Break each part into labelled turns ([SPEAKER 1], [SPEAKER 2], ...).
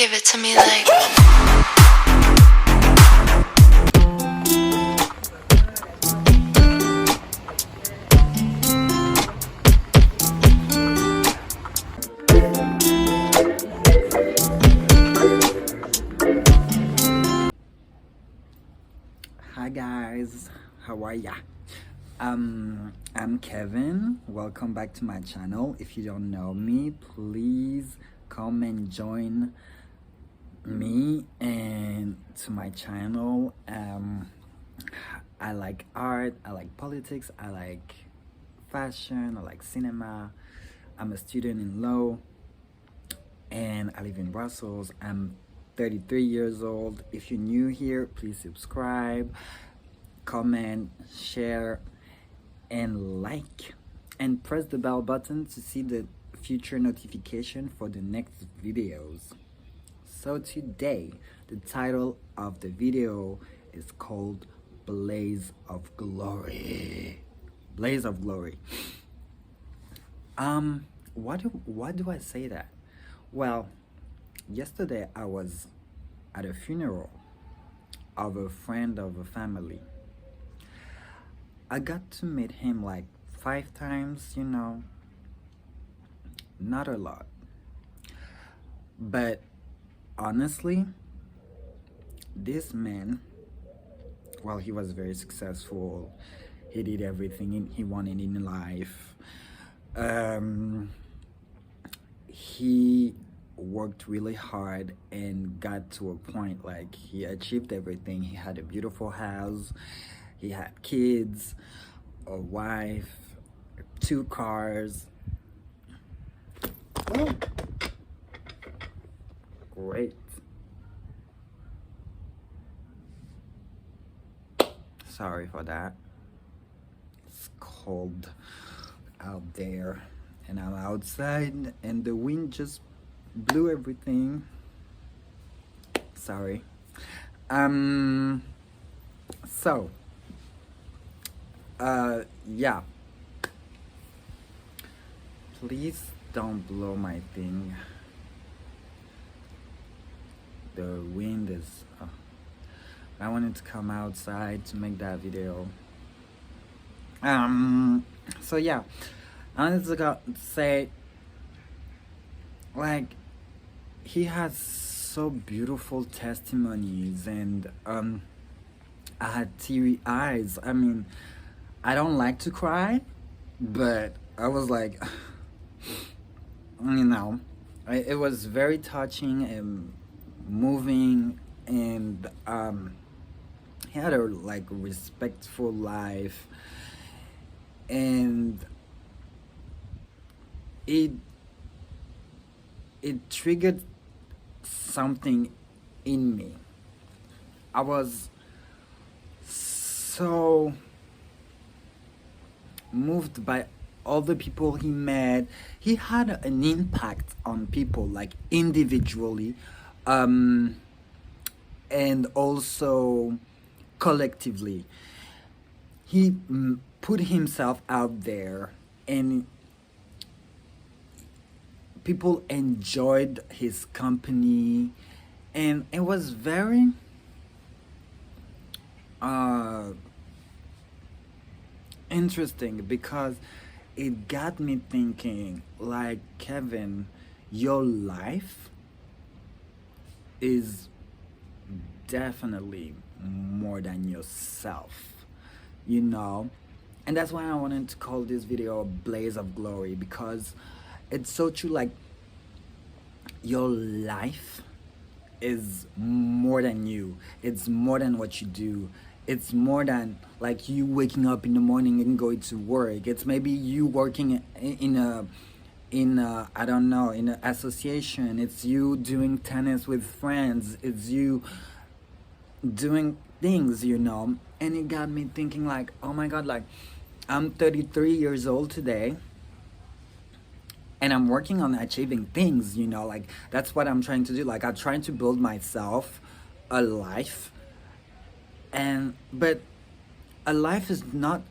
[SPEAKER 1] Give it to me like.
[SPEAKER 2] Hi guys, how are ya? I'm Kevin. Welcome back to my channel. If you don't know me, please come and join me and to my channel. I like art, I like politics, I like fashion, I like cinema. I'm a student in law and I live in Brussels. I'm 33 years old. If you're new here, please subscribe, comment, share, and like, and press the bell button to see the future notification for the next videos. So today, the title of the video is called Blaze of Glory. Blaze of Glory. Why do I say that? Well, yesterday I was at a funeral of a friend of a family. I got to meet him like 5 times, not a lot. But honestly, this man, well, he was very successful. He did everything he wanted in life. He worked really hard and got to a point like he achieved everything. He had a beautiful house, he had kids, a wife, 2 cars. Oh. Great. Sorry for that. It's cold out there and I'm outside and the wind just blew everything. Sorry. Yeah, please don't blow my thing. The wind is I wanted to come outside to make that video. So yeah, I wanted to say, like, he has so beautiful testimonies and I had teary eyes. I mean, I don't like to cry, but I was like, it was very touching and moving, and he had a respectful life, and it triggered something in me. I was so moved by all the people he met. He had an impact on people, like individually, and also collectively. He put himself out there and people enjoyed his company, and it was very interesting because it got me thinking, like, Kevin, your life is definitely more than yourself, and that's why I wanted to call this video Blaze of Glory, because it's so true. Like, your life is more than you. It's more than what you do. It's more than like you waking up in the morning and going to work. It's maybe you working in a I don't know, in an association. It's you doing tennis with friends. It's you doing things, and it got me thinking, like, oh my God, like, I'm 33 years old today and I'm working on achieving things, like, that's what I'm trying to do. Like, I'm trying to build myself a life, but a life is not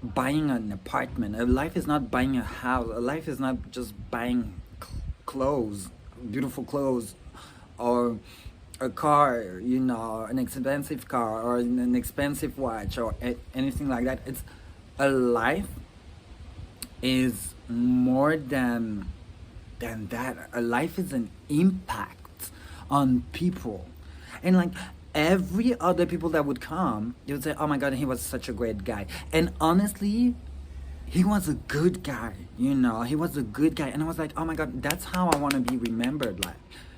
[SPEAKER 2] buying an apartment. A life is not buying a house. A life is not just buying clothes, beautiful clothes, or a car, you know, an expensive car or an expensive watch or anything like that. It's a life is more than that. A life is an impact on people, and like every other people that would come, you would say, "Oh my God, he was such a great guy." And honestly, he was a good guy, you know. He was a good guy, and I was like, "Oh my God, that's how I want to be remembered." Like,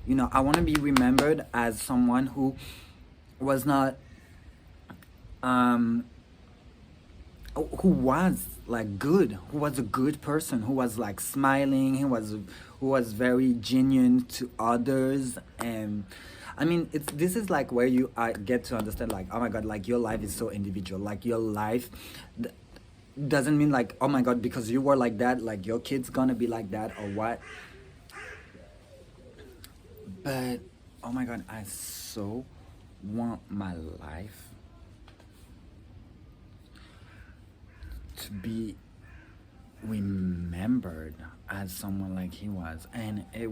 [SPEAKER 2] you know, I want to be remembered as someone who was not um who was like good, who was a good person, who was like smiling, who was very genuine to others. And I mean, it's this is like where you get to understand, like, oh my God, like your life is so individual. Like your life doesn't mean like, oh my God, because you were like that, like your kid's gonna be like that or what. But oh my God, I so want my life to be remembered as someone like he was. And it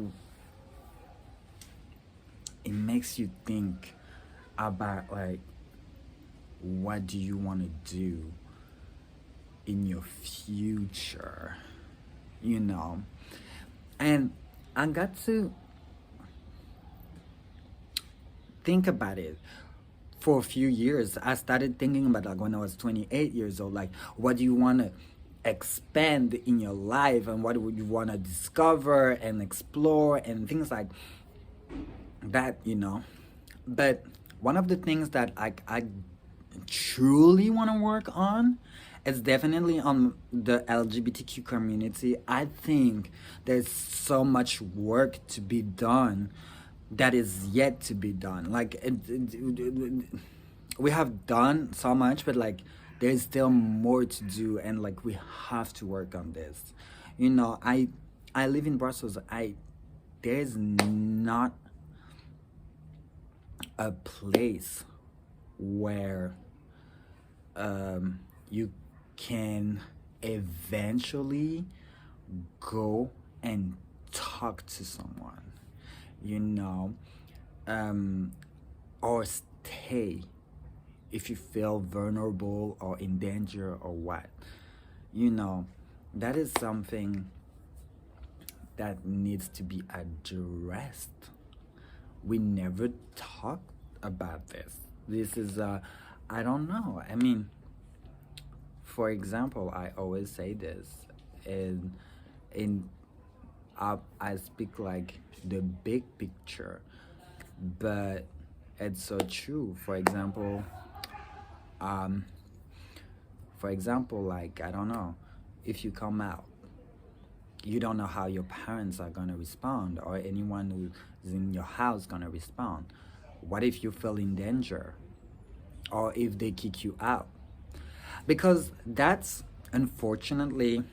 [SPEAKER 2] makes you think about like, what do you want to do in your future, you know. And I got to think about it for a few years. I started thinking about, like, when I was 28 years old, like, what do you want to expand in your life, and what would you want to discover and explore and things like that, you know. But one of the things that I truly want to work on is definitely on the LGBTQ community. I think there's so much work to be done that is yet to be done. Like we have done so much, but like there's still more to do, and like we have to work on this. You know, I live in Brussels. I There's not a place where you can eventually go and talk to someone, you know, um, or stay if you feel vulnerable or in danger or what, you know. That is something that needs to be addressed. We never talked about this. This is I don't know. I mean, for example, I always say this, and in I speak like the big picture, but it's so true. Um, for example, like, I don't know, if you come out, you don't know how your parents are gonna respond, or anyone who's in your house gonna respond. What if you feel in danger, or if they kick you out? Because that's unfortunately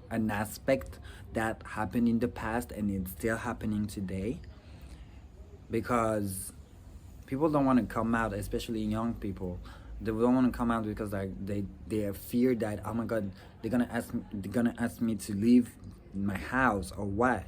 [SPEAKER 2] an aspect that happened in the past, and it's still happening today. Because people don't want to come out, especially young people. They don't want to come out because like they are fear that, oh my God, they're gonna ask me to leave my house or what.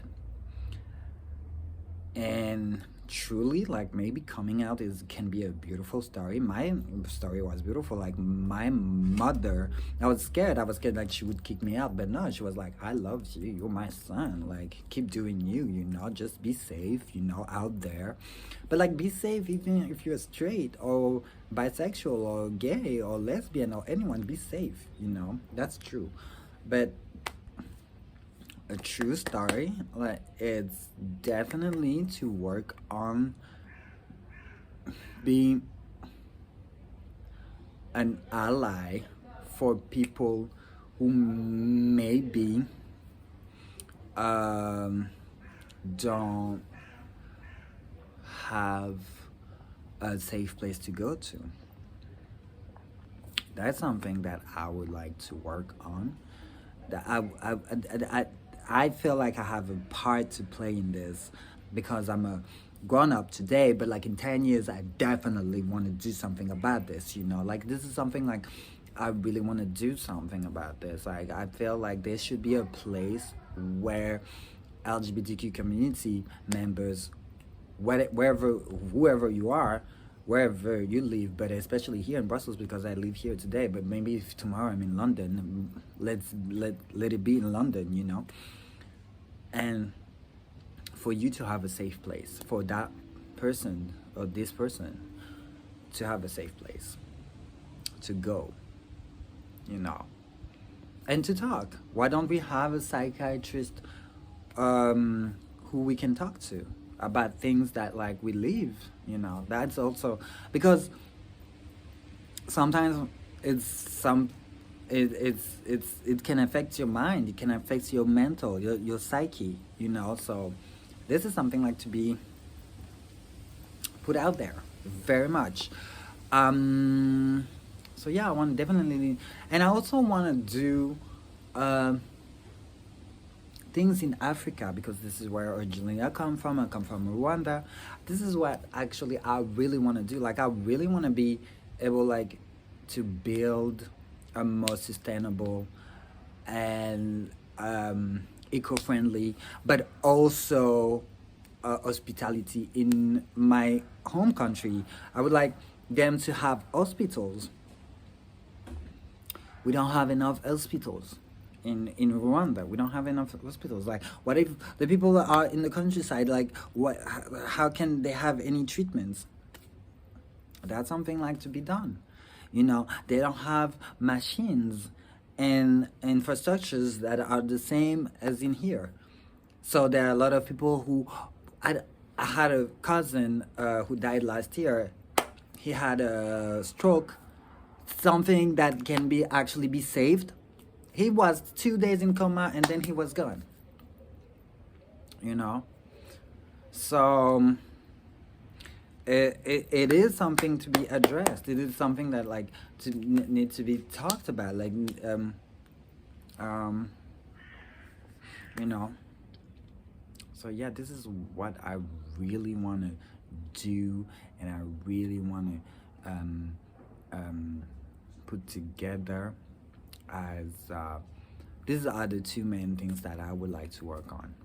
[SPEAKER 2] And truly, like, maybe coming out is can be a beautiful story. My story was beautiful. Like, my mother, I was scared like she would kick me out, but no, she was like, I love you, you're my son, like, keep doing you, you know, just be safe, you know, out there. But like, be safe even if you're straight or bisexual or gay or lesbian or anyone. Be safe, you know. That's true. But a true story, like, it's definitely to work on being an ally for people who maybe um, don't have a safe place to go to. That's something that I would like to work on. That I feel like I have a part to play in this, because I'm a grown up today, but like in 10 years, I definitely want to do something about this, you know? Like, this is something like I really want to do something about this. Like, I feel like there should be a place where LGBTQ community members wherever, whoever you are, wherever you live, but especially here in Brussels because I live here today. But maybe if tomorrow I'm in London, let it be in London, you know. And for you to have a safe place, for that person or this person to have a safe place to go, you know, and to talk. Why don't we have a psychiatrist who we can talk to about things that like we live, you know? That's also because sometimes it's some it can affect your mind, it can affect your mental, your psyche, you know. So this is something like to be put out there very much. So yeah, I want definitely, and I also want to do things in Africa because this is where originally I come from. I come from Rwanda. This is what actually I really want to do. Like I really want to be able like to build a more sustainable and eco-friendly, but also hospitality in my home country. I would like them to have hospitals. We don't have enough hospitals in Rwanda. We don't have enough hospitals. Like, what if the people that are in the countryside, like, what? How can they have any treatments? That's something like to be done. You know, they don't have machines and infrastructures that are the same as in here. So there are a lot of people who, I had a cousin who died last year. He had a stroke, something that can be actually be saved. He was 2 days in coma and then he was gone. You know, so it is something to be addressed. It is something that like need to be talked about. Like you know. So yeah, this is what I really want to do, and I really want to put together as these are the two main things that I would like to work on: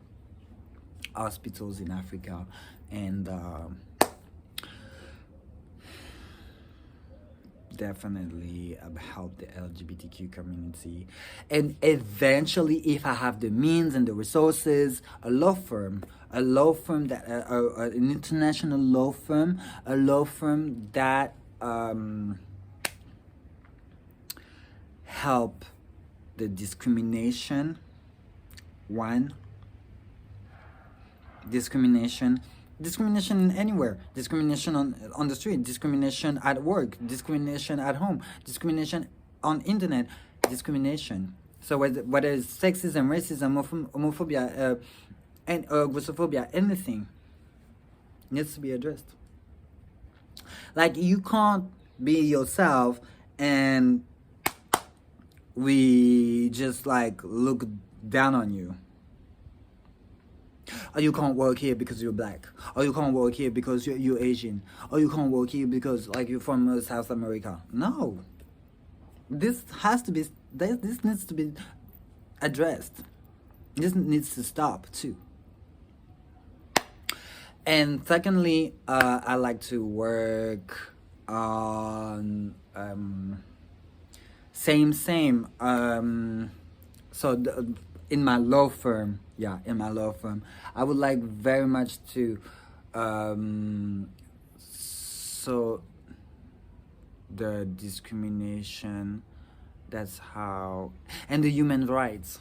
[SPEAKER 2] hospitals in Africa and definitely help the LGBTQ community. And eventually, if I have the means and the resources, a law firm that an international law firm, a law firm that help the discrimination discrimination anywhere, discrimination on the street, discrimination at work, discrimination at home, discrimination on internet, discrimination. So whether it's sexism, racism, homophobia, and grossophobia, anything needs to be addressed. Like, you can't be yourself and we just like look down on you. Or you can't work here because you're black. Or you can't work here because you're Asian. Or you can't work here because like you're from South America. No. This needs to be addressed. This needs to stop too. And secondly, I like to work on same. So in my law firm, I would like very much to so the discrimination, that's how, and the human rights.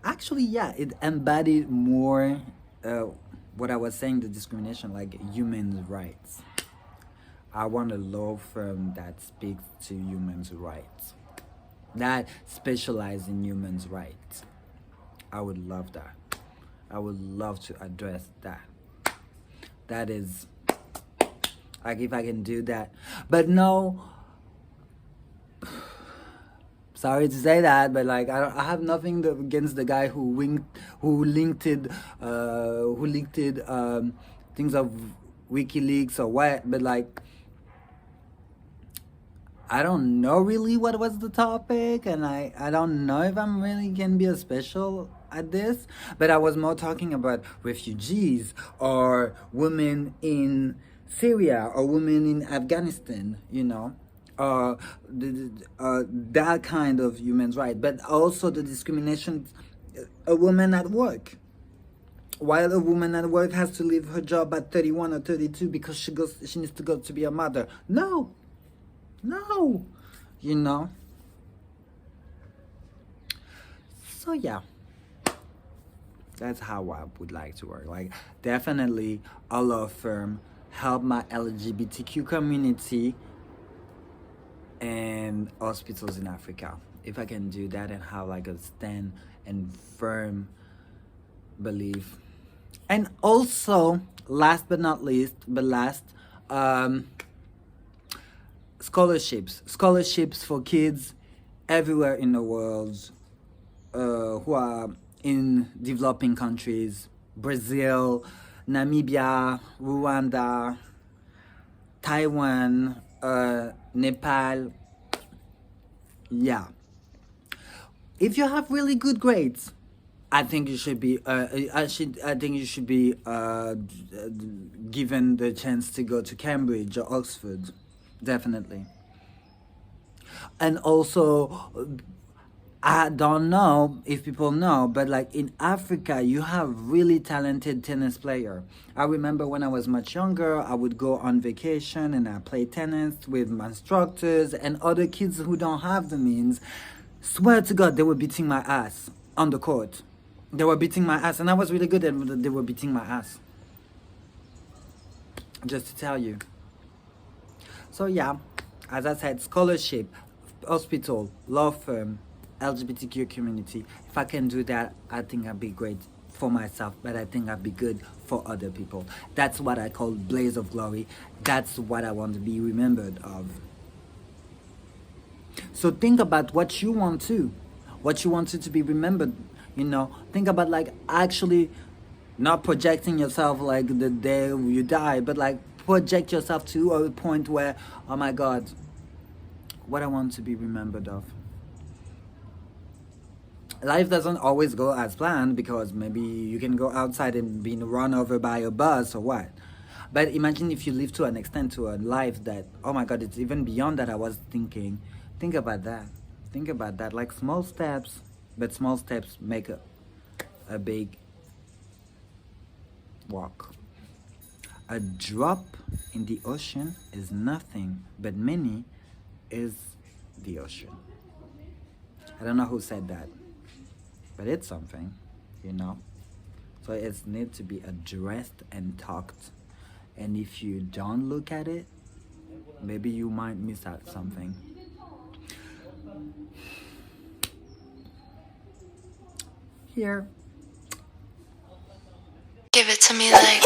[SPEAKER 2] Actually, yeah, it embodied more what I was saying, the discrimination, like human rights. I want a law firm that speaks to human rights, that specializes in human rights. I would love that. I would love to address that. That is, like, if I can do that. But no, sorry to say that, but like I have nothing against the guy who linked things of WikiLeaks or what, but like, I don't know really what was the topic, and I don't know if I'm really can be a special at this, but I was more talking about refugees or women in Syria or women in Afghanistan, you know, that kind of human right, but also the discrimination, a woman at work. While a woman at work has to leave her job at 31 or 32 because she needs to go to be a mother. No, no, you know. So yeah, that's how I would like to work. Like, definitely a law firm, help my LGBTQ community and hospitals in Africa. If I can do that and have like a stand and firm belief. And also, last but not least, um, scholarships for kids everywhere in the world, who are in developing countries, Brazil, Namibia, Rwanda, Taiwan, Nepal. Yeah. If you have really good grades, I think you should be. I think you should be given the chance to go to Cambridge or Oxford, definitely. And also, I don't know if people know, but like in Africa, you have really talented tennis player. I remember when I was much younger, I would go on vacation and I play tennis with my instructors and other kids who don't have the means. Swear to God, they were beating my ass on the court. They were beating my ass, and I was really good at. They were beating my ass. Just to tell you. So yeah, as I said, scholarship, hospital, law firm, LGBTQ community. If I can do that, I think I'd be great for myself, but I think I'd be good for other people. That's what I call blaze of glory. That's what I want to be remembered of. So think about what you want to be remembered. You know, think about like actually not projecting yourself like the day you die, but like project yourself to a point where, oh my God, what I want to be remembered of. Life doesn't always go as planned because maybe you can go outside and be run over by a bus or what. But imagine if you live to an extent to a life that, oh my God, it's even beyond that. I was thinking, think about that. Think about that. Like small steps, but small steps make a big walk. A drop in the ocean is nothing, but many is the ocean. I don't know who said that, but it's something, you know. So it needs to be addressed and talked. And if you don't look at it, maybe you might miss out something. Here.
[SPEAKER 1] Give it to me like